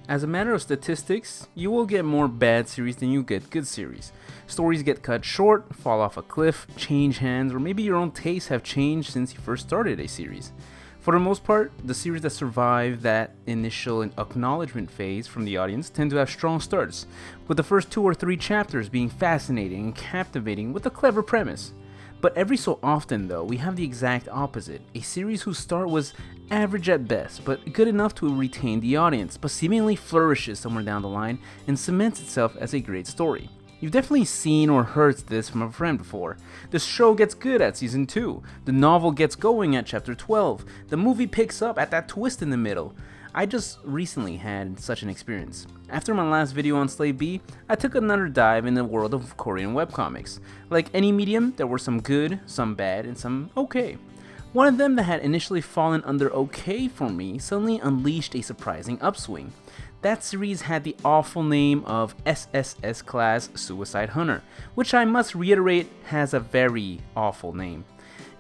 As a matter of statistics, you will get more bad series than you get good series. Stories get cut short, fall off a cliff, change hands, or maybe your own tastes have changed since you first started a series. For the most part, the series that survive that initial acknowledgement phase from the audience tend to have strong starts, with the first 2 or 3 chapters being fascinating and captivating with a clever premise. But every so often though, we have the exact opposite, a series whose start was average at best, but good enough to retain the audience, but seemingly flourishes somewhere down the line and cements itself as a great story. You've definitely seen or heard this from a friend before. The show gets good at season 2, the novel gets going at chapter 12, the movie picks up at that twist in the middle. I just recently had such an experience. After my last video on Slave B, I took another dive in the world of Korean webcomics. Like any medium, there were some good, some bad, and some okay. One of them that had initially fallen under okay for me suddenly unleashed a surprising upswing. That series had the awful name of SSS-Class Suicide Hunter, which I must reiterate has a very awful name.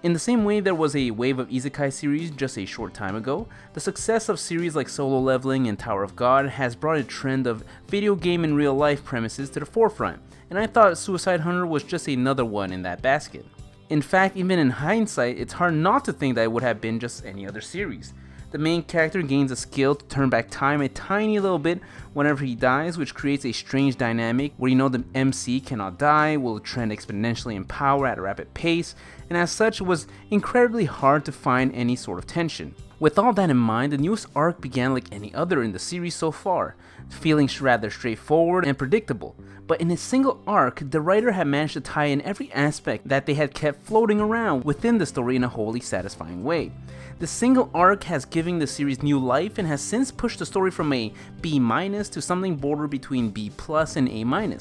In the same way there was a wave of isekai series just a short time ago, the success of series like Solo Leveling and Tower of God has brought a trend of video game and real life premises to the forefront, and I thought Suicide Hunter was just another one in that basket. In fact, even in hindsight, it's hard not to think that it would have been just any other series. The main character gains a skill to turn back time a tiny little bit whenever he dies, which creates a strange dynamic where you know the MC cannot die, will trend exponentially in power at a rapid pace, and as such it was incredibly hard to find any sort of tension. With all that in mind, the newest arc began like any other in the series so far, feeling rather straightforward and predictable, but in a single arc, the writer had managed to tie in every aspect that they had kept floating around within the story in a wholly satisfying way. The single arc has given the series new life and has since pushed the story from a B- to something border between B+ and A-.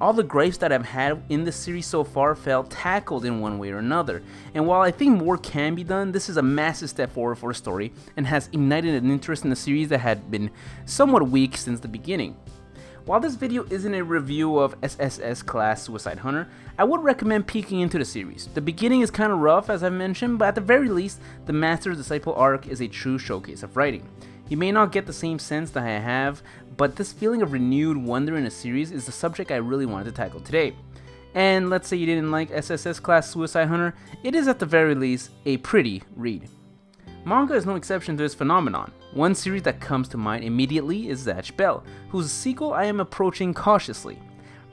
All the gripes that I've had in the series so far felt tackled in one way or another, and while I think more can be done, this is a massive step forward for the story and has ignited an interest in the series that had been somewhat weak since the beginning. While this video isn't a review of SSS-Class Suicide Hunter, I would recommend peeking into the series. The beginning is kinda rough as I've mentioned, but at the very least, the Master-Disciple arc is a true showcase of writing. You may not get the same sense that I have, but this feeling of renewed wonder in a series is the subject I really wanted to tackle today. And let's say you didn't like SSS-Class Suicide Hunter, it is at the very least a pretty read. Manga is no exception to this phenomenon. One series that comes to mind immediately is Zatch Bell, whose sequel I am approaching cautiously.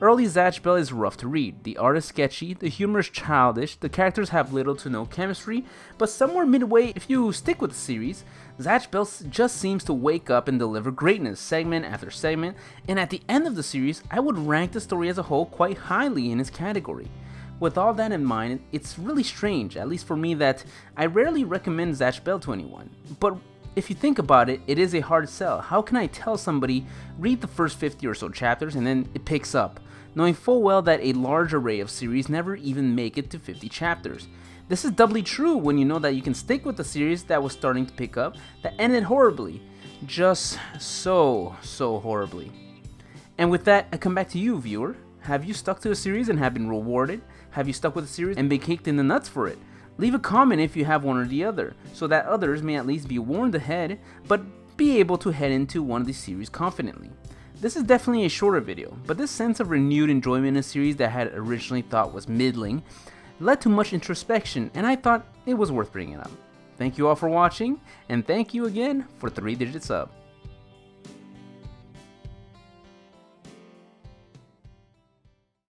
Early Zatch Bell is rough to read, the art is sketchy, the humor is childish, the characters have little to no chemistry, but somewhere midway, if you stick with the series, Zatch Bell just seems to wake up and deliver greatness segment after segment, and at the end of the series, I would rank the story as a whole quite highly in its category. With all that in mind, it's really strange, at least for me, that I rarely recommend Zatch Bell to anyone. But if you think about it, it is a hard sell. How can I tell somebody, read the first 50 or so chapters and then it picks up, knowing full well that a large array of series never even make it to 50 chapters? This is doubly true when you know that you can stick with a series that was starting to pick up, that ended horribly. Just so horribly. And with that, I come back to you, viewer. Have you stuck to a series and have been rewarded? Have you stuck with a series and been kicked in the nuts for it? Leave a comment if you have one or the other, so that others may at least be warned ahead, but be able to head into one of these series confidently. This is definitely a shorter video, but this sense of renewed enjoyment in a series that I had originally thought was middling led to much introspection, and I thought it was worth bringing up. Thank you all for watching, and thank you again for 3-digit sub.